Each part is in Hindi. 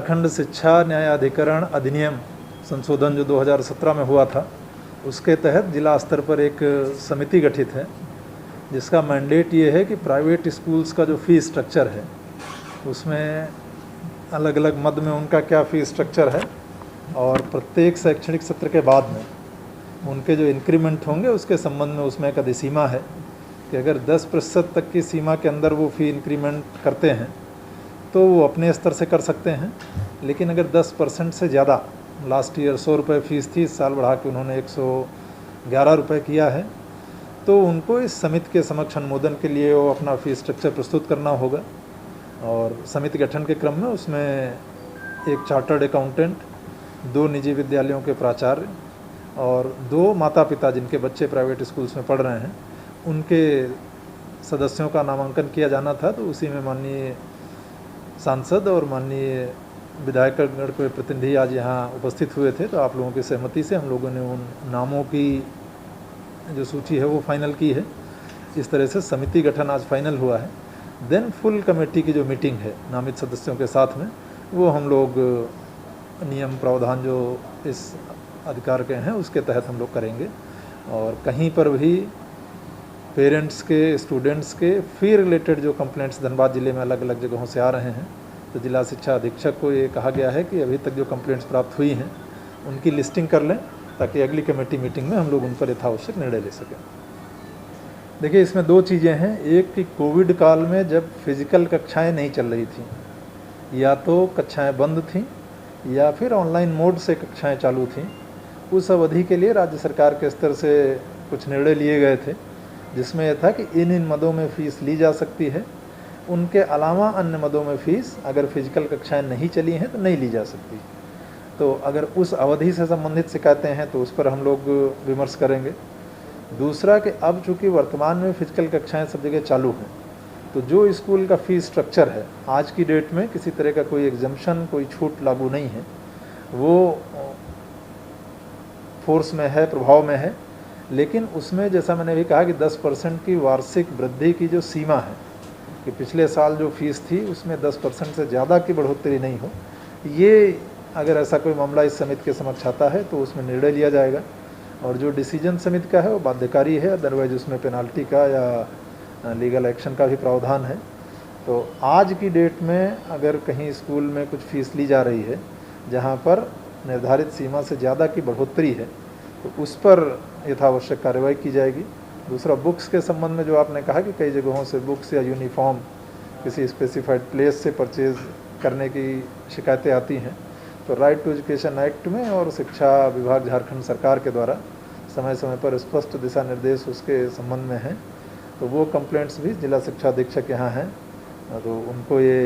झारखंड शिक्षा न्यायाधिकरण अधिनियम संशोधन जो 2017 में हुआ था, उसके तहत जिला स्तर पर एक समिति गठित है जिसका मैंडेट ये है कि प्राइवेट स्कूल्स का जो फ़ीस स्ट्रक्चर है उसमें अलग अलग मद में उनका क्या फ़ीस स्ट्रक्चर है और प्रत्येक शैक्षणिक सत्र के बाद में उनके जो इंक्रीमेंट होंगे उसके संबंध में उसमें एक अधिसीमा है कि अगर 10% तक की सीमा के अंदर वो फ़ी इंक्रीमेंट करते हैं तो वो अपने स्तर से कर सकते हैं, लेकिन अगर 10% से ज़्यादा, लास्ट ईयर 100 रुपये फ़ीस थी, इस साल बढ़ा के उन्होंने 111 रुपये किया है, तो उनको इस समिति के समक्ष अनुमोदन के लिए वो अपना फ़ीस स्ट्रक्चर प्रस्तुत करना होगा। और समिति गठन के क्रम में उसमें एक चार्टर्ड अकाउंटेंट, 2 निजी विद्यालयों के प्राचार्य और 2 माता पिता जिनके बच्चे प्राइवेट स्कूल्स में पढ़ रहे हैं, उनके सदस्यों का नामांकन किया जाना था। तो उसी में माननीय सांसद और माननीय विधायकगण के प्रतिनिधि आज यहाँ उपस्थित हुए थे, तो आप लोगों की सहमति से हम लोगों ने उन नामों की जो सूची है वो फाइनल की है। इस तरह से समिति गठन आज फाइनल हुआ है। देन फुल कमेटी की जो मीटिंग है नामित सदस्यों के साथ में, वो हम लोग नियम प्रावधान जो इस अधिकार के हैं उसके तहत हम लोग करेंगे। और कहीं पर भी पेरेंट्स के, स्टूडेंट्स के फ़ी रिलेटेड जो कंप्लेंट्स धनबाद ज़िले में अलग अलग जगहों से आ रहे हैं, तो जिला शिक्षा अधीक्षक को ये कहा गया है कि अभी तक जो कंप्लेंट्स प्राप्त हुई हैं उनकी लिस्टिंग कर लें ताकि अगली कमेटी मीटिंग में हम लोग उन पर यथावश्यक निर्णय ले सकें। देखिए, इसमें 2 चीज़ें हैं। एक कि कोविड काल में जब फिज़िकल कक्षाएं नहीं चल रही थीं, या तो कक्षाएं बंद थीं या फिर ऑनलाइन मोड से कक्षाएं चालू थीं, उस अवधि के लिए राज्य सरकार के स्तर से कुछ निर्णय लिए गए थे जिसमें यह था कि इन मदों में फ़ीस ली जा सकती है, उनके अलावा अन्य मदों में फ़ीस अगर फिजिकल कक्षाएं नहीं चली हैं तो नहीं ली जा सकती। तो अगर उस अवधि से संबंधित शिकायतें हैं तो उस पर हम लोग विमर्श करेंगे। दूसरा कि अब चूँकि वर्तमान में फिजिकल कक्षाएं सब जगह चालू हैं, तो जो स्कूल का फ़ीस स्ट्रक्चर है आज की डेट में किसी तरह का कोई एग्जम्पशन, कोई छूट लागू नहीं है, वो फोर्स में है, प्रभाव में है। लेकिन उसमें जैसा मैंने भी कहा कि 10% की वार्षिक वृद्धि की जो सीमा है कि पिछले साल जो फीस थी उसमें 10% से ज़्यादा की बढ़ोतरी नहीं हो, ये अगर ऐसा कोई मामला इस समिति के समक्ष आता है तो उसमें निर्णय लिया जाएगा। और जो डिसीजन समिति का है वो बाध्यकारी है, अदरवाइज उसमें पेनाल्टी का या लीगल एक्शन का भी प्रावधान है। तो आज की डेट में अगर कहीं स्कूल में कुछ फ़ीस ली जा रही है जहाँ पर निर्धारित सीमा से ज़्यादा की बढ़ोतरी है तो उस पर यथावश्यक कार्रवाई की जाएगी। दूसरा, बुक्स के संबंध में जो आपने कहा कि कई जगहों से बुक्स या यूनिफॉर्म किसी स्पेसिफाइड प्लेस से परचेज़ करने की शिकायतें आती हैं, तो राइट टू एजुकेशन एक्ट में और शिक्षा विभाग झारखंड सरकार के द्वारा समय समय पर स्पष्ट दिशा निर्देश उसके संबंध में हैं। तो वो कंप्लेंट्स भी जिला शिक्षा अधीक्षक यहाँ हैं, तो उनको ये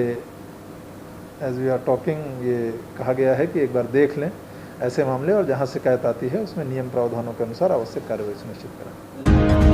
एज वी आर टॉकिंग ये कहा गया है कि एक बार देख लें ऐसे मामले, और जहाँ शिकायत आती है उसमें नियम प्रावधानों के अनुसार आवश्यक कार्रवाई सुनिश्चित करें।